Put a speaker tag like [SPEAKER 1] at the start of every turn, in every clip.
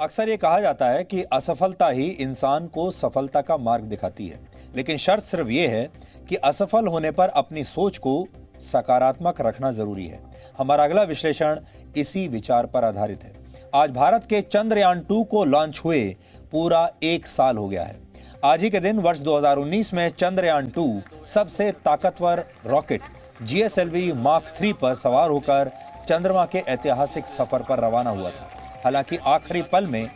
[SPEAKER 1] अक्सर ये कहा जाता है कि असफलता ही इंसान को सफलता का मार्ग दिखाती है, लेकिन शर्त सिर्फ ये है कि असफल होने पर अपनी सोच को सकारात्मक रखना जरूरी है। हमारा अगला विश्लेषण इसी विचार पर आधारित है। आज भारत के चंद्रयान-2 को लॉन्च हुए पूरा 1 साल हो गया है। आज ही के दिन वर्ष 2019 में चंद्रयान-2 सबसे ताकतवर रॉकेट GSLV मार्क 3 पर सवार होकर चंद्रमा के ऐतिहासिक सफर पर रवाना हुआ था। हालांकि आखिरी पल में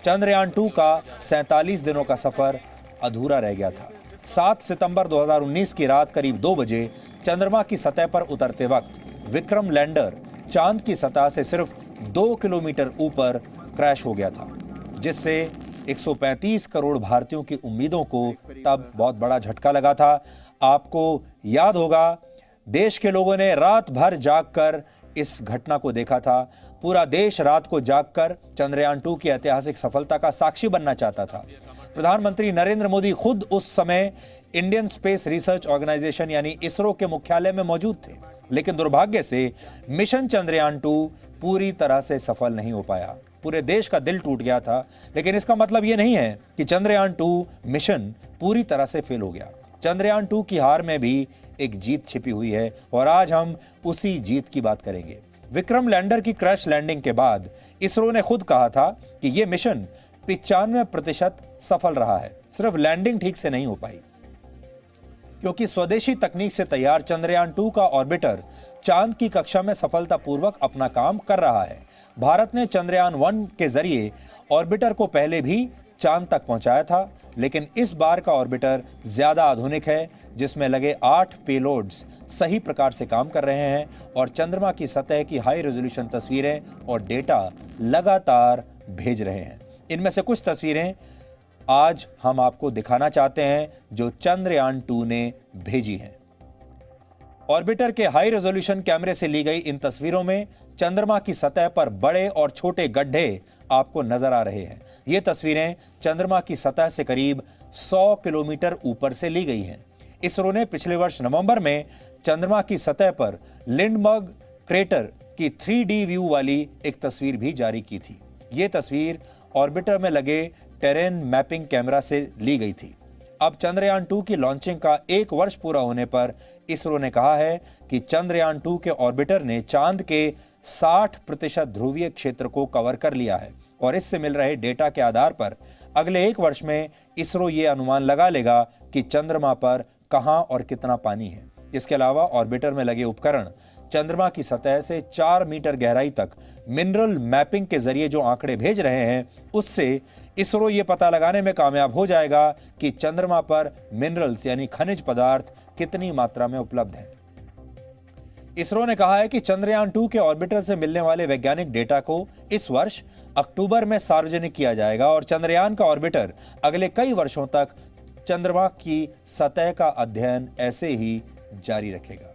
[SPEAKER 1] चंद्रयान-2 का 47 दिनों का सफर अधूरा रह गया था। 7 सितंबर 2019 की रात करीब 2 बजे चंद्रमा की सतह पर उतरते वक्त विक्रम लैंडर चांद की सतह से सिर्फ 2 किलोमीटर ऊपर क्रैश हो गया था, जिससे 135 करोड़ भारतीयों की उम्मीदों को तब बहुत बड़ा झटका लगा था। आपको याद होगा, देश के लोगों ने रात भर जागकर इस घटना को देखा था। पूरा देश रात को जागकर चंद्रयान-2 की ऐतिहासिक सफलता का साक्षी बनना चाहता था। प्रधानमंत्री नरेंद्र मोदी खुद उस समय इंडियन स्पेस रिसर्च ऑर्गेनाइजेशन यानी इसरो के मुख्यालय में मौजूद थे, लेकिन दुर्भाग्य से मिशन चंद्रयान-2 पूरी तरह से सफल नहीं हो पाया। पूरे देश का दिल टूट गया था, लेकिन इसका मतलब यह नहीं है कि चंद्रयान-2 मिशन पूरी तरह से फेल हो गया। चंद्रयान-2 की हार में भी एक जीत छिपी हुई है और आज हम उसी जीत की बात करेंगे। विक्रम लैंडर की क्रैश लैंडिंग के बाद इसरो ने खुद कहा था कि यह मिशन 95% सफल रहा है, सिर्फ लैंडिंग ठीक से नहीं हो पाई। क्योंकि स्वदेशी तकनीक से तैयार चंद्रयान-2 का ऑर्बिटर चांद की कक्षा में सफलतापूर्वक अपना काम कर रहा है। भारत ने चंद्रयान-1 के जरिए ऑर्बिटर को पहले भी चांद तक पहुंचाया था, लेकिन इस बार का ऑर्बिटर ज्यादा आधुनिक है, जिसमें लगे 8 पेलोड्स सही प्रकार से काम कर रहे हैं और चंद्रमा की सतह की हाई रेजोल्यूशन तस्वीरें और डेटा लगातार भेज रहे हैं। इनमें से कुछ तस्वीरें आज हम आपको दिखाना चाहते हैं जो चंद्रयान-2 ने भेजी हैं। ऑर्बिटर के हाई रेजोल्यूशन कैमरे से ली गई इन तस्वीरों में चंद्रमा की सतह पर बड़े और छोटे गड्ढे आपको नजर आ रहे हैं। ये तस्वीरें चंद्रमा की सतह से करीब 100 किलोमीटर ऊपर से ली गई हैं। इसरो ने पिछले वर्ष नवंबर में चंद्रमा की सतह पर लिंडबर्ग क्रेटर की 3D व्यू वाली एक तस्वीर भी जारी की थी। ये तस्वीर ऑर्बिटर में लगे टेरेन मैपिंग कैमरा से ली गई थी। अब चंद्रयान-2 की लॉन्चिंग का 1 वर्ष पूरा होने पर इसरो ने कहा है कि चंद्रयान-2 के ऑर्बिटर ने चांद के 60% ध्रुवीय क्षेत्र को कवर कर लिया है और इससे मिल रहे डेटा के आधार पर अगले 1 वर्ष में इसरो ये अनुमान लगा लेगा कि चंद्रमा पर कहां और कितना पानी है। इसके अलावा ऑर्बिटर में लगे उपकरण चंद्रमा की सतह से 4 मीटर गहराई तक मिनरल मैपिंग के जरिए जो आंकड़े भेज रहे हैं, उससे इसरो ये पता लगाने में कामयाब हो जाएगा कि चंद्रमा पर मिनरल्स यानी खनिज पदार्थ कितनी मात्रा में उपलब्ध हैं। इसरो ने कहा है कि चंद्रयान-2 के ऑर्बिटर से मिलने वाले वैज्ञानिक डेटा को इस वर्ष अक्टूबर में सार्वजनिक किया जाएगा और चंद्रयान का ऑर्बिटर अगले कई वर्षों तक चंद्रमा की सतह का अध्ययन ऐसे ही जारी रखेगा।